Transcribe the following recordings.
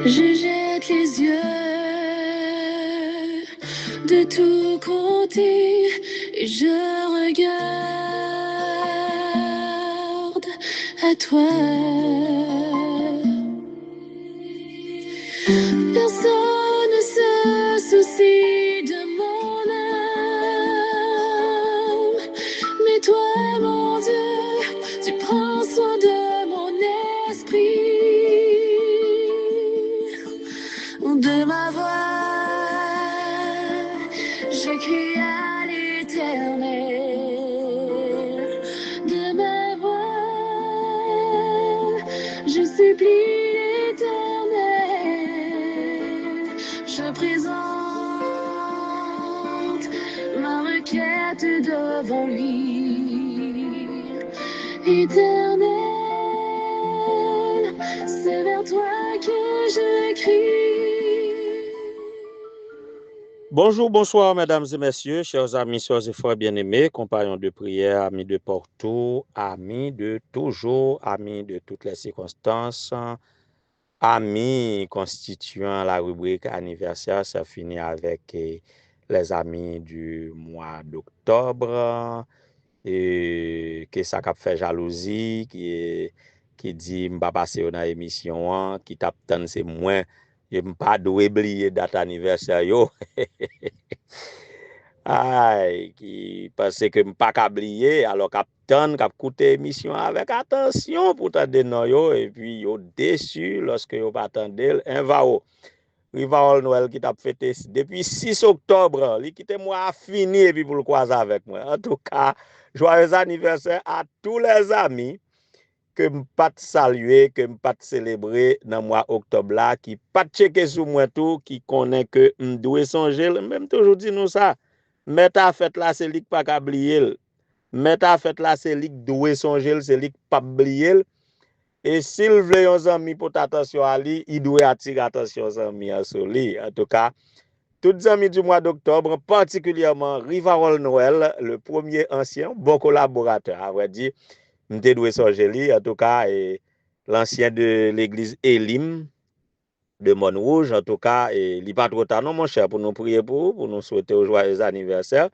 Je jette les yeux de tous côtés et je regarde à toi. Personne ne se soucie de mon âme, mais toi, mon Dieu, tu prends soin de mon esprit, de ma voix. Je crie à l'Éternel, de ma voix. Je supplie l'Éternel. Je présente ma requête devant lui. Éternel, c'est vers toi que je crie. Bonjour, bonsoir, mesdames et messieurs, chers amis, sœurs et frères bien-aimés, compagnons de prière, amis de partout, amis de toujours, amis de toutes les circonstances, amis constituant la rubrique anniversaire. Ça finit avec les amis du mois d'octobre, et que ça cap fait jalousie, qui dit m'pa passer dans émission, qui tape tant c'est moins, et m'pas doué oublier date anniversaire yo. Ay, qui pense que m'pas oublier alors k'ap tan k'ap koute émission avec attention pour tande nan yo et puis yo déçu lorsque yo pas tande Invao Rivarol Noël qui t'a fêté depuis 6 octobre, li quitté moi a fini et puis pour le croiser avec moi. En tout cas, joyeux anniversaire à tous les amis que m'pas saluer, que m'pas célébrer dans mois octobre là, qui pas checker sous moi tout, qui connaît que m'doit songer, même toujours dit nous ça. Mais ta fête là, c'est li pas oublier. Mais ta fête là, c'est li doit songer, c'est li pas oublier. Et s'il veut un ami pour attention à lui, il doit attirer attention aux amis à lui. En tout cas, tous les amis du mois d'octobre, particulièrement Rivarol Noël, le premier ancien, bon collaborateur, à vrai dire, m'te doué songer en tout cas, et l'ancien de l'église Elim de Montrouge, en tout cas, et il pas trop tard, non, mon cher, pour nous prier pour nous souhaiter un joyeux anniversaire.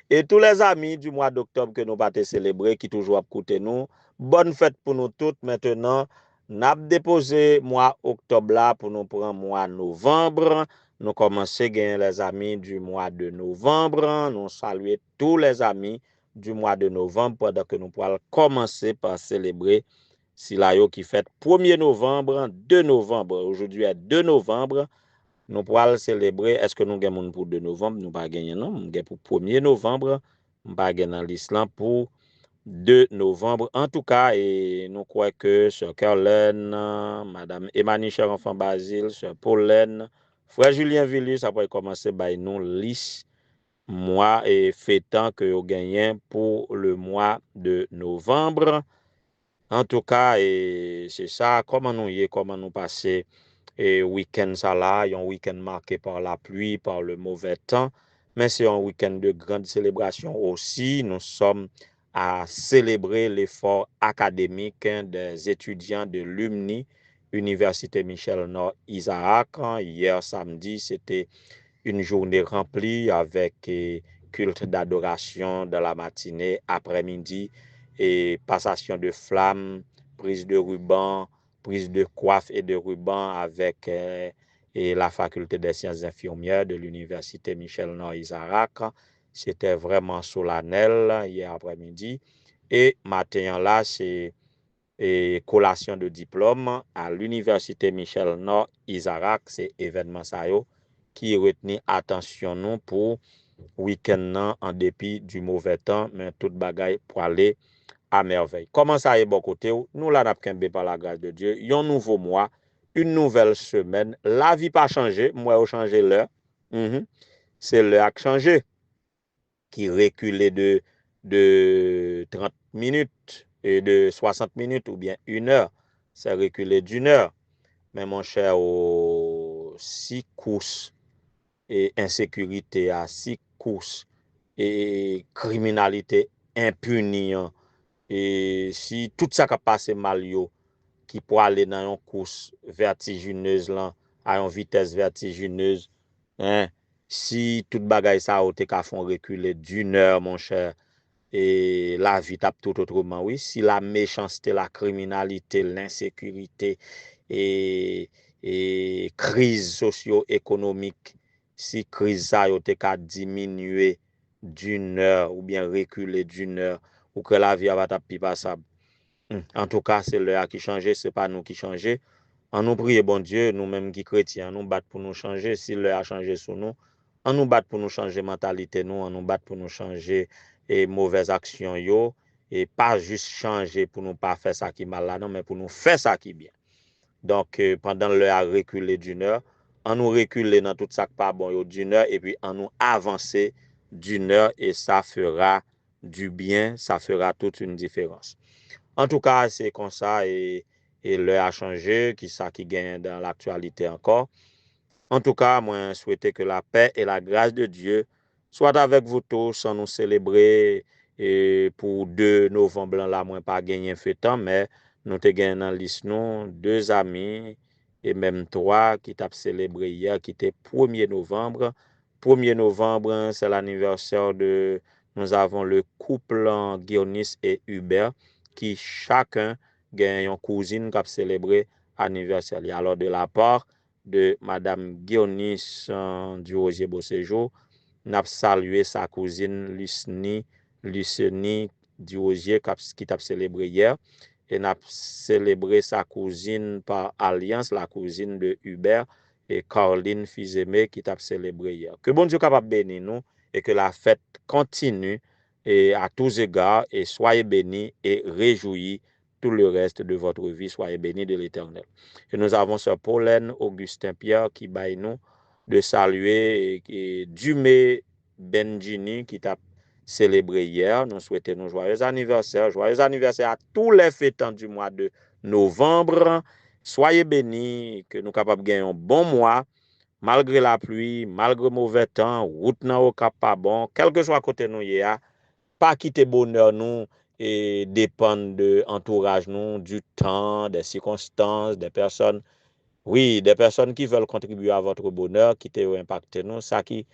Et tous les amis du mois d'octobre que nous partons célébrer, qui toujours écoutent nous, bonne fête pour nous toutes. Maintenant, nous avons déposé mois octobre là pour nous prendre mois novembre. Nous commençons à gagner les amis du mois de novembre. Nous saluons tous les amis du mois de novembre pendant que nous pourrons commencer par célébrer si la yo qui fête 1er novembre, 2 novembre. Aujourd'hui est 2 novembre. Nous pourrons célébrer. Est-ce que nous gagnons pour 2 novembre? Nous pas gagner non. Nous gagnons pour 1er novembre. Nous pas gagner dans l'islam pour 2 novembre. En tout cas, et nous croyons que Sœur Caroline, Madame Emmanuel, cher enfant Basile, Sœur Pauline, Frère Julien Villus, après commencer by nous liste mois et fêtant que vous gagnez pour le mois de novembre. En tout cas, c'est ça, comment nous passer week-end ça là, un week-end marqué par la pluie, par le mauvais temps, mais c'est un week-end de grande célébration aussi. Nous sommes à célébrer l'effort académique des étudiants de l'UMNI, Université Michel-Nord Isaac. Hier samedi, c'était une journée remplie avec culte d'adoration de la matinée, après-midi, et passation de flammes, prise de ruban, prise de coiffe et de ruban avec et la faculté des sciences infirmières de l'université Michel-Nord Isaac. C'était vraiment solennel hier après-midi. Et matin là, c'est collation de diplôme à l'université Michel-Nord Isaac. C'est événement ça yo qui retenu attention nous pour week-end en dépit du mauvais temps, mais toute bagaille pour aller à merveille. Comment ça est bon côté? Nous là n'a par la grâce de Dieu, un nouveau mois, une nouvelle semaine. La vie pas changé, moi j'ai changé l'heure. C'est l'heure qui a changé, qui reculait de 30 minutes et de 60 minutes ou bien 1 heure. C'est reculé d'1 heure. Mais mon cher, si courses et insécurité à 6 courses et criminalité impunie, et si tout ça qui a passé mal yo, qui pour aller dans une course vertigineuse là, à une vitesse vertigineuse. Hein? Si toute bagaille ça a été qu'à font reculer d'une heure, mon cher, et la vie tape tout autrement, oui. Si la méchanceté, la criminalité, l'insécurité et crise socio-économique, si crise ça a été qu'à diminuer d'une heure ou bien reculer d'une heure, ou que la vie va taper passable. En tout cas, c'est l'heure qui change, c'est pas nous qui changeons. En nous prier, bon Dieu, nous-mêmes qui chrétiens, nous battre pour nous changer. Si l'heure a changé sur nous, en nous battre pour nous changer mentalité, nous, en nous battre pour nous changer et mauvaises actions, yo, et pas juste changer pour nous pas faire ça qui mal là, non, mais pour nous faire ça qui bien. Donc, pendant l'heure à reculer d'une heure, en nous reculer dans tout ça qui pas bon yo d'une heure, et puis en nous avancer d'une heure, et ça fera du bien, ça fera toute une différence. En tout cas, c'est comme ça, et l'heure a changé, qui ça qui gagne dans l'actualité encore. En tout cas, moi, souhaite que la paix et la grâce de Dieu soient avec vous tous, sans nous célébrer et pour 2 novembre là, moi pas gagné fait temps, mais nous te gagné dans liste nous 2 amis et même 3 qui t'a célébré hier, qui était 1er novembre. 1er novembre, c'est l'anniversaire de, nous avons le couple Guionis et Hubert, qui chacun gagne une cousine qui a célébré anniversaire. Alors de la part de Madame Guionis du Rosier Beauséjour, n'a salué sa cousine Lucenie du Rosier qui t'a célébré hier, et n'a célébré sa cousine par alliance, la cousine de Hubert, et Caroline Fils-Aimé qui t'a célébré hier. Que bon Dieu capable bénir nous, et que la fête continue et à tous égards, et soyez bénis et réjouis tout le reste de votre vie, soyez bénis de l'Éternel. Et nous avons Sœur Pauline Augustin Pierre qui baille nous de saluer et Dumé Benjini qui t'a célébré hier. Nous souhaitons nos joyeux anniversaire à tous les fêtants du mois de novembre. Soyez bénis, que nous capables de gagner un bon mois, malgré la pluie, malgré mauvais temps, route nan au cap pas bon, quel que soit côté nous hier, pas quitter bonheur nous et dépendre de entourage nous, du temps, des circonstances, des personnes. Oui, des personnes qui veulent contribuer à votre bonheur, qui te impacté nous, ça qui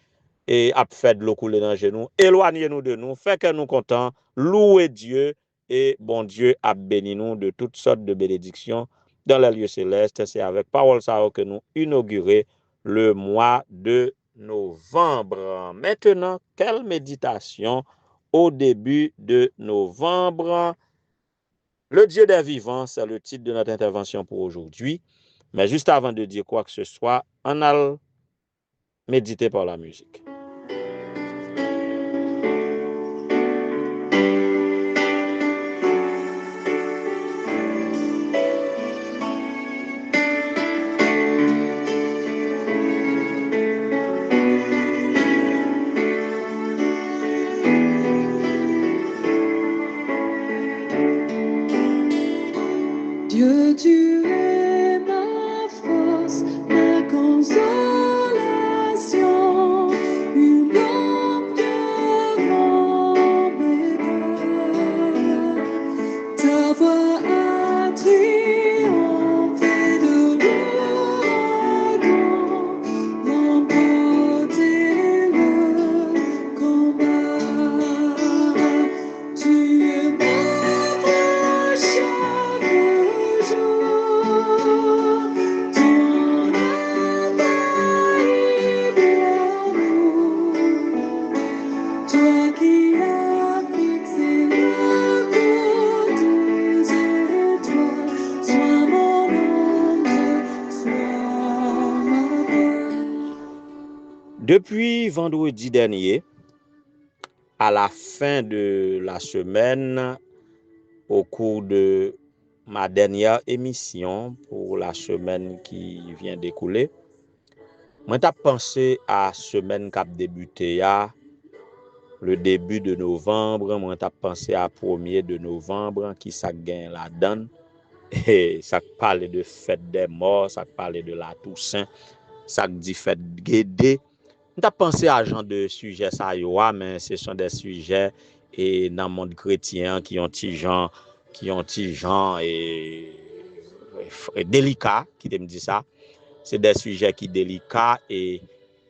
a fait de l'eau couler dans genou, éloignez-nous de nous, fait que nous contents, louez Dieu, et bon Dieu a béni nous de toutes sortes de bénédictions dans les lieux célestes. C'est avec parole ça que nous inaugurons le mois de novembre. Maintenant, quelle méditation au début de novembre? Le Dieu des vivants, c'est le titre de notre intervention pour aujourd'hui. Mais juste avant de dire quoi que ce soit, on a médité par la musique. Dieu, tu es ma force, ma consolation, une ombre devant mes pas. Ta voix a triomphé de l'ouragan, remporté le combat. Tu es mon chaque jour, ton infaillible amour, toi qui as fixé le cours des étoiles, sois mon ombre, sois ma voix. Depuis vendredi dernier, à la fin de la semaine, au cours de ma dernière émission pour la semaine qui vient d'écouler, moi t'ai pensé à semaine qui a débuté le début de novembre, moi t'ai pensé à 1er de novembre qui ça gagne la donne, et ça parlait de fête des morts, ça parlait de la Toussaint, ça dit fête Guédé. T'as pensé à genre de sujet ça yo, mais ce sont des sujets et dans le monde chrétien qui ont petit genre et délicat qui te me dit ça. c'est des sujets qui délicats et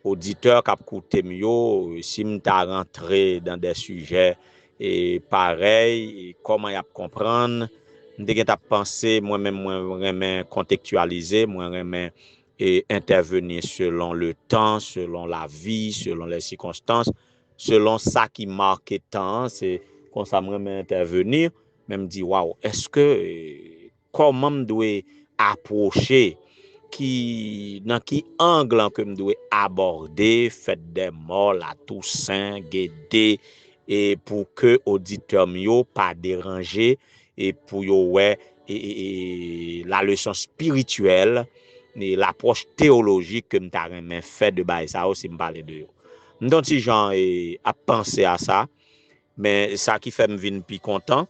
auditeurs qui écoutent mieux si m'ta rentré dans des sujets et pareil, et comment y a comprendre, m'te t'a pensé moi-même moi vraiment contextualiser, moi vraiment et intervenir selon le temps, selon la vie, selon les circonstances, selon ça qui marque temps, c'est comme ça moi intervenir, même dit waouh, est-ce que comment me doit approcher dans qui angle que me doit aborder fête des morts la Toussaint guider et pour que auditeur yo pas déranger et pour yo ouais et la leçon spirituelle et l'approche théologique que m'ta remen fait de bail ça aussi me parler de yo. Donc si gens a pensé à ça, mais ça qui fait me vinn pi content,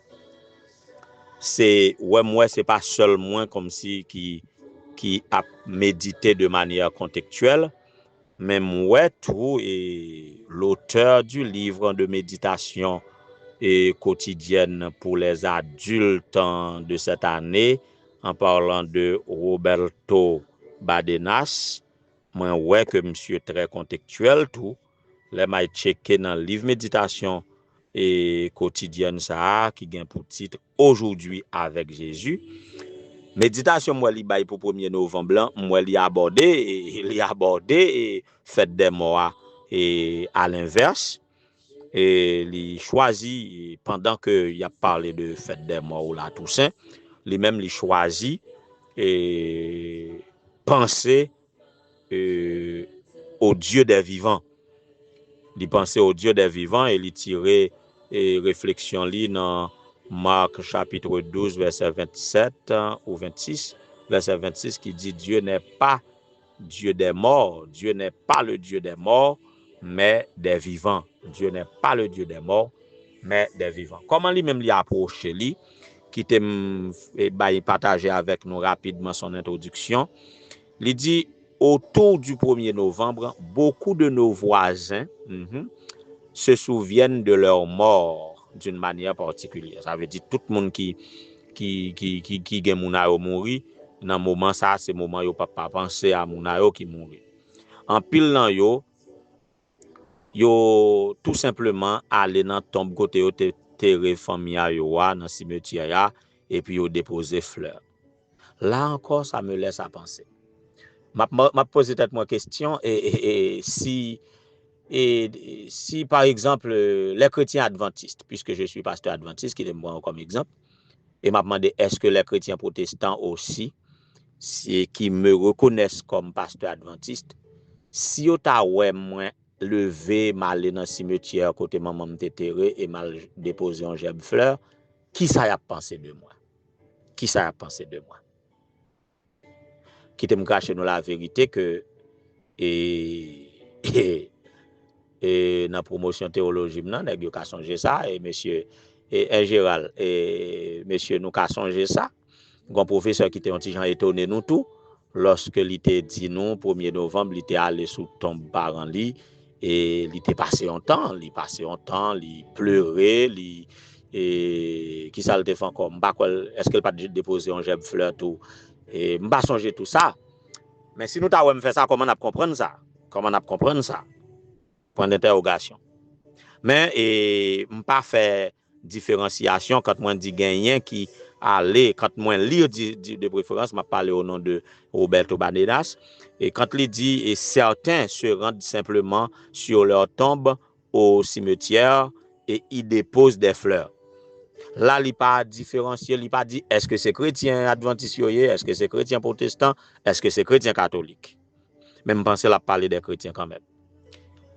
c'est ouais moi c'est pas seul moi comme si qui a médité de manière contextuelle, mais moi tout et l'auteur du livre de méditation et quotidienne pour les adultes de cette année, en parlant de Roberto Badenas, moi ouais que monsieur très contextuel tout, les m'a checké dans le livre méditation et quotidienne ça qui gagne pour titre Aujourd'hui avec Jésus. Méditation moi li bay pour 1er novembre, moi li abordé et fête des morts et à l'inverse et li choisi pendant que il a parlé de fête des morts ou la Toussaint, lui même li choisi et penser au Dieu des vivants. Il pensait au Dieu des vivants et il tirait réflexion li dans Marc chapitre 12 verset 27 ou 26, verset 26 qui dit Dieu n'est pas Dieu des morts, Dieu n'est pas le Dieu des morts, mais des vivants. Dieu n'est pas le Dieu des morts, mais des vivants. Comment lui-même lui approché lui, qui te partagé avec nous rapidement son introduction. Il dit autour du 1er novembre, beaucoup de nos voisins se souviennent de leur mort d'une manière particulière. Ça veut dire tout le monde qui gen moun mouri dans moment ça c'est moment yo pas penser à moun qui mouri. En pile nan yo tout simplement aller dans tombe côté yo terre famille yo dans cimetière et puis yo déposer fleurs. Là encore ça me laisse à penser. M'a posé tête moi question et si par exemple les chrétiens adventistes, puisque je suis pasteur adventiste qui me prend comme exemple, et m'a demandé est-ce que les chrétiens protestants aussi qui me reconnaissent comme pasteur adventiste, si yo ta ouais moi levé mal dans cimetière côté maman m'terré et mal déposé en gerbe fleur, qui ça y a pensé de moi? Qui ça a pensé de moi? Qui te me cacher nous la vérité que et dans promotion théologie nan nèg yo ka songer ça et monsieur et Gérald et monsieur nous ka songer ça. Gon professeur qui était un petit gens étonné nous tout lorsque il était dit nous 1er novembre il était allé sous tombe parent li et il était passé un temps, il pleurait, et qui ça le fait encore est-ce qu'il pas déposer un gerbe fleur tout et m'pas songer tout ça. Mais si nous ta ouais faire ça comment on comprendre ça? Comment on comprendre ça? Point d'interrogation. Mais m'pas fait différenciation quand moi dit gagnant qui aller quand moi lire de préférence m'a parlé au nom de Roberto Badenas et quand il dit et certains se rendent simplement sur leur tombe au cimetière et y déposent des fleurs. Là il pas différencier, il pas dit est-ce que c'est chrétien adventiste est-ce que c'est chrétien protestant, est-ce que c'est chrétien catholique. Même penser la parler des chrétiens quand même.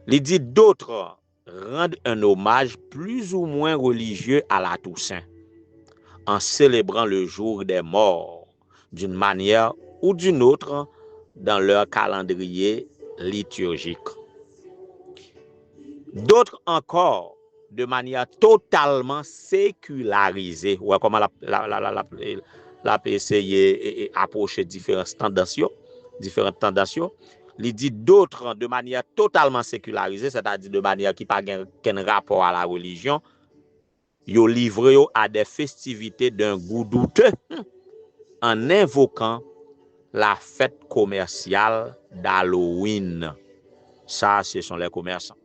Il dit d'autres rendent un hommage plus ou moins religieux à la Toussaint en célébrant le jour des morts d'une manière ou d'une autre dans leur calendrier liturgique. D'autres encore de manière totalement sécularisée. Ouais, comment la essayer approcher différentes tendances. Il dit d'autres de manière totalement sécularisée, c'est-à-dire de manière qui n'a pas qu'un rapport à la religion, yo livré à des festivités d'un goût douteux en invoquant la fête commerciale d'Halloween. Ça, ce sont les commerçants.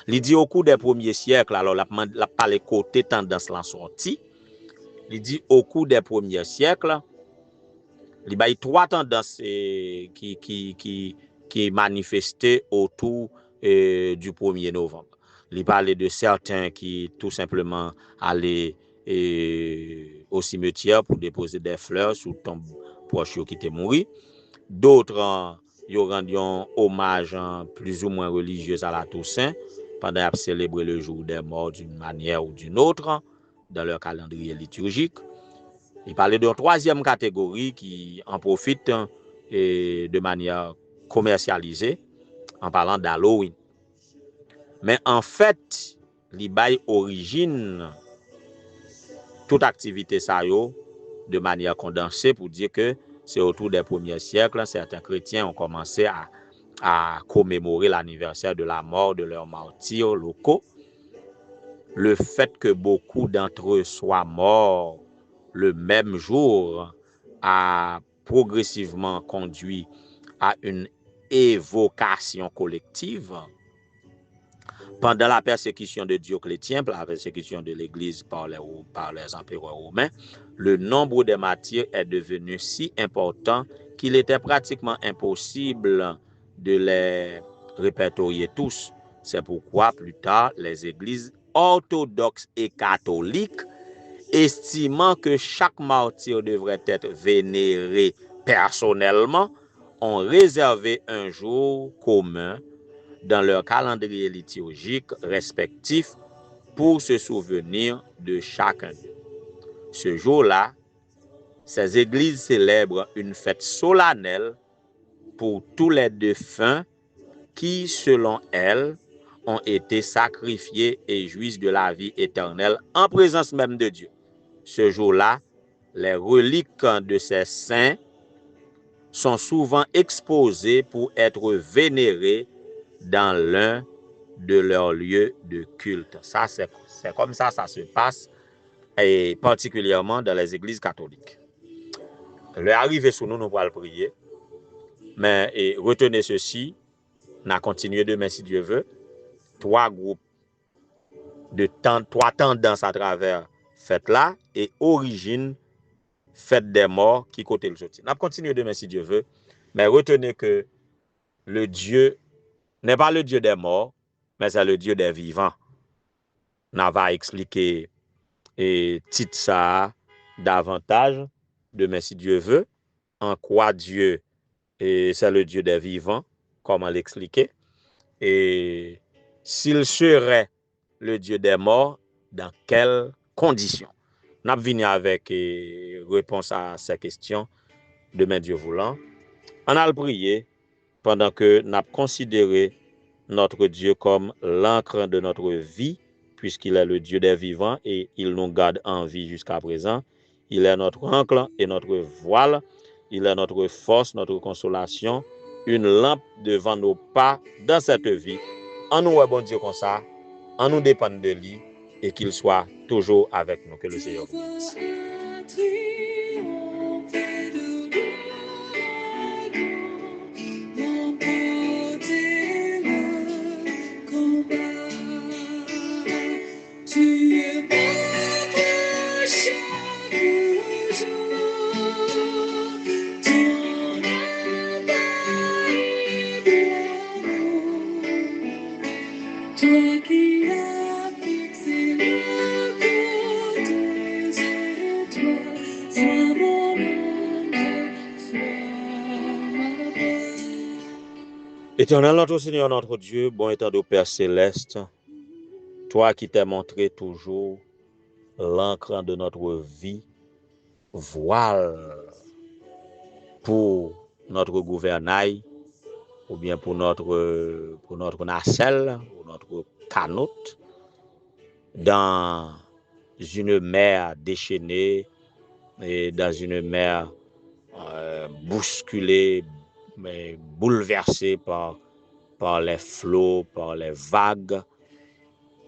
Il dit au cours des premiers siècles, alors la parlé côté tendance l'en sorti, il dit au cours des premiers siècles, il y a trois tendances qui manifestaient autour du 1er novembre. Il parlait de certains qui tout simplement allaient au cimetière pour déposer des fleurs sous tombe proche qui était mort. D'autres ils rendaient hommage plus ou moins religieux à la Toussaint pendant qu'ils célébraient le jour des morts d'une manière ou d'une autre dans leur calendrier liturgique. Il parlait d'une troisième catégorie qui en profite de manière commercialisée en parlant d'Halloween. Mais en fait, il bail origine toute activité ça yo de manière condensée pour dire que c'est autour des premiers siècles, certains chrétiens ont commencé à commémorer l'anniversaire de la mort de leurs martyrs locaux. Le fait que beaucoup d'entre eux soient morts le même jour a progressivement conduit à une évocation collective. Pendant la persécution de Dioclétien, la persécution de l'Église par les empereurs romains, le nombre des martyrs est devenu si important qu'il était pratiquement impossible de les répertorier tous. C'est pourquoi plus tard, les églises orthodoxes et catholiques, estimant que chaque martyr devrait être vénéré personnellement, ont réservé un jour commun dans leur calendrier liturgique respectif pour se souvenir de chacun. Ce jour-là, ces églises célèbrent une fête solennelle pour tous les défunts qui, selon elles, ont été sacrifiés et jouissent de la vie éternelle en présence même de Dieu. Ce jour-là, les reliques de ces saints sont souvent exposées pour être vénérées dans l'un de leurs lieux de culte. Ça, c'est comme ça se passe, et particulièrement dans les églises catholiques. Le arrivé sous nous, nous pourrons le prier, mais retenez ceci, on a continué demain si Dieu veut, trois tendances à travers fête là et origine fête des morts qui côté le sorti. On a continué demain si Dieu veut, mais retenez que le Dieu n'est pas le Dieu des morts, mais c'est le Dieu des vivants. On va expliquer titre ça davantage demain si Dieu veut, en quoi Dieu c'est le Dieu des vivants, comment l'expliquer, et s'il serait le Dieu des morts, dans quelles conditions. Nous allons venir avec réponse à ces questions demain Dieu voulant. On a le prier pendant que nous avons considéré notre Dieu comme l'ancre de notre vie, puisqu'il est le Dieu des vivants et il nous garde en vie jusqu'à présent. Il est notre ancre et notre voile. Il est notre force, notre consolation, une lampe devant nos pas dans cette vie. En nous, bon Dieu, comme ça, en nous dépend de lui et qu'il soit toujours avec nous. Que le Seigneur vous bénisse. Éternel notre Seigneur, notre Dieu, bon étant de Père céleste, toi qui t'es montré toujours l'ancre de notre vie, voile pour notre gouvernail, ou bien pour notre nacelle, pour notre canoute, dans une mer déchaînée et dans une mer bousculée, mais bouleversée par les flots, par les vagues.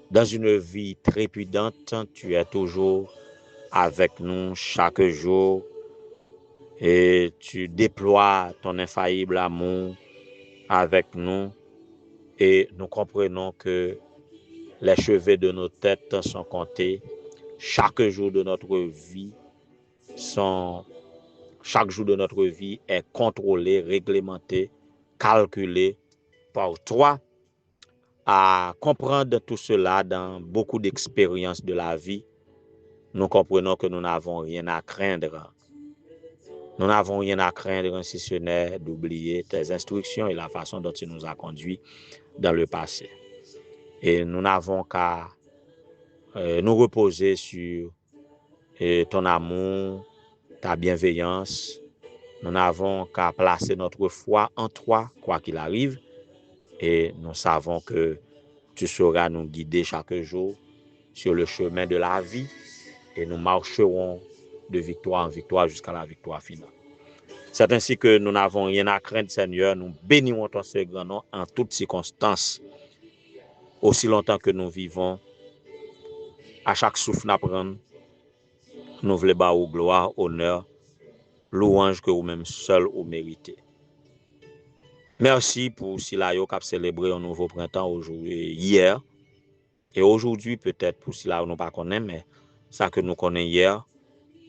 Dans une vie trépidante, tu es toujours avec nous chaque jour. et tu déploies ton infaillible amour avec nous et nous comprenons que les cheveux de nos têtes sont comptés. Chaque jour de notre vie est contrôlé, réglementé, calculé par toi. À comprendre tout cela dans beaucoup d'expériences de la vie, nous comprenons que nous n'avons rien à craindre. Nous n'avons rien à craindre si ce n'est d'oublier tes instructions et la façon dont tu nous as conduits dans le passé. Et nous n'avons qu'à nous reposer sur ton amour, ta bienveillance. Nous n'avons qu'à placer notre foi en toi, quoi qu'il arrive. Et nous savons que tu sauras nous guider chaque jour sur le chemin de la vie. Et nous marcherons de victoire en victoire jusqu'à la victoire finale. C'est ainsi que nous n'avons rien à craindre, Seigneur. Nous bénissons ton Saint grand nom en toutes circonstances. Aussi longtemps que nous vivons, à chaque souffle nous prendre, nous voulons bâtir gloire, honneur, louange que vous-même seul vous méritez. Merci pour cela qui a célébré un nouveau printemps aujourd'hui, hier. Et aujourd'hui, peut-être pour cela, nous ne connaissons pas, mais ça que nous connaissons hier,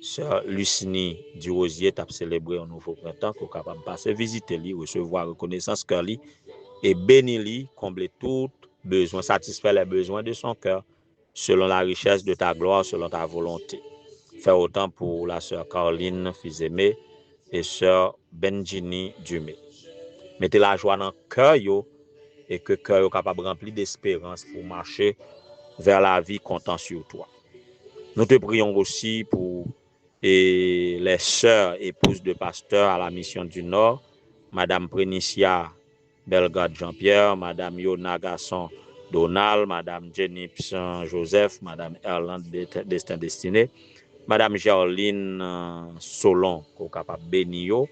Sœur Lucini du Rosier a célébré un nouveau printemps, qu'on est capable de passer, visiter lui, recevoir reconnaissance cœur lui, et bénir lui, combler tout besoin, satisfaire les besoins de son cœur, selon la richesse de ta gloire, selon ta volonté. Faire autant pour la sœur Caroline Fils-Aimé et sœur Benjini Dumé. Mettez la joie dans le cœur et que le cœur soit capable de remplir d'espérance pour marcher vers la vie comptant sur toi. Nous te prions aussi pour les sœurs épouses de pasteurs à la mission du Nord, Madame Prénicia Belgrade Jean-Pierre, Madame Yona Gasson Donald, Madame Jenny Psan Joseph, Madame Erland Destin Destiné, Madame Gerline Solon, qui est capable de bénir,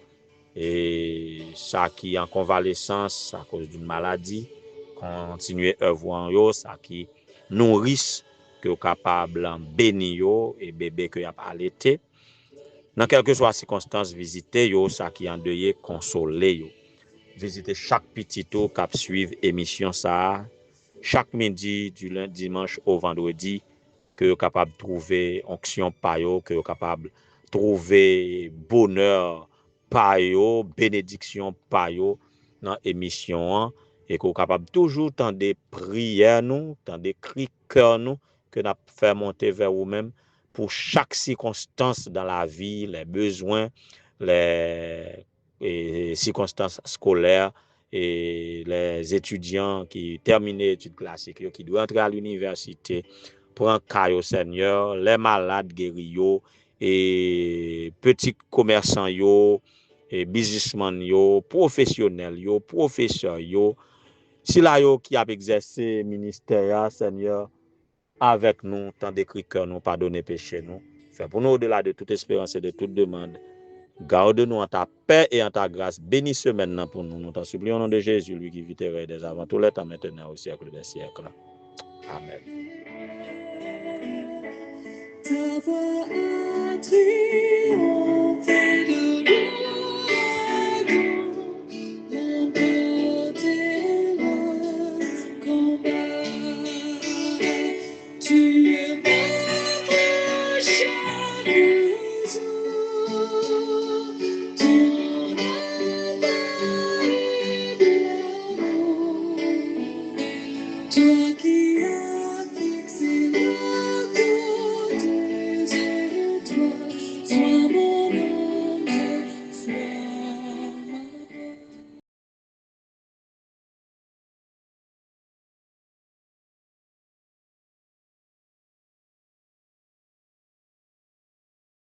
et ça qui est en convalescence à cause d'une maladie, continuer œuvre yo, ça qui nourrissent que est capable de bénir et bébé que y a allaité. Dans quelle que soit la circonstance, visiter yo, ça qui endeuillé, consoler yo. Visiter chaque petit tour qui suivre émission ça, chaque midi du lundi, dimanche au vendredi, que vous capable de trouver onction par yo, que vous capable de trouver bonheur par yo, bénédiction par yo dans émission et que vous capable toujours tendre des prières nous, tendre des cris cœur nous que n'a fait monter vers vous-même pour chaque circonstance dans la vie, les besoins, les circonstances scolaires et les étudiants qui terminent les études classiques, qui doivent entrer à l'université, prendre cas au Seigneur, les malades guéris et petits commerçants et businessmen professionnels professeurs si là qui a exercé ministère Seigneur avec nous tant d'écrit cœur nous pardonner péché nous fait pour nous au-delà de toute espérance et de toute demande. Garde-nous en ta paix et en ta grâce. Bénisse maintenant pour nous. Nous t'en supplions au nom de Jésus, lui qui vit et règne des avant tous les temps, maintenant au siècle des siècles. Amen. Ta voix attriste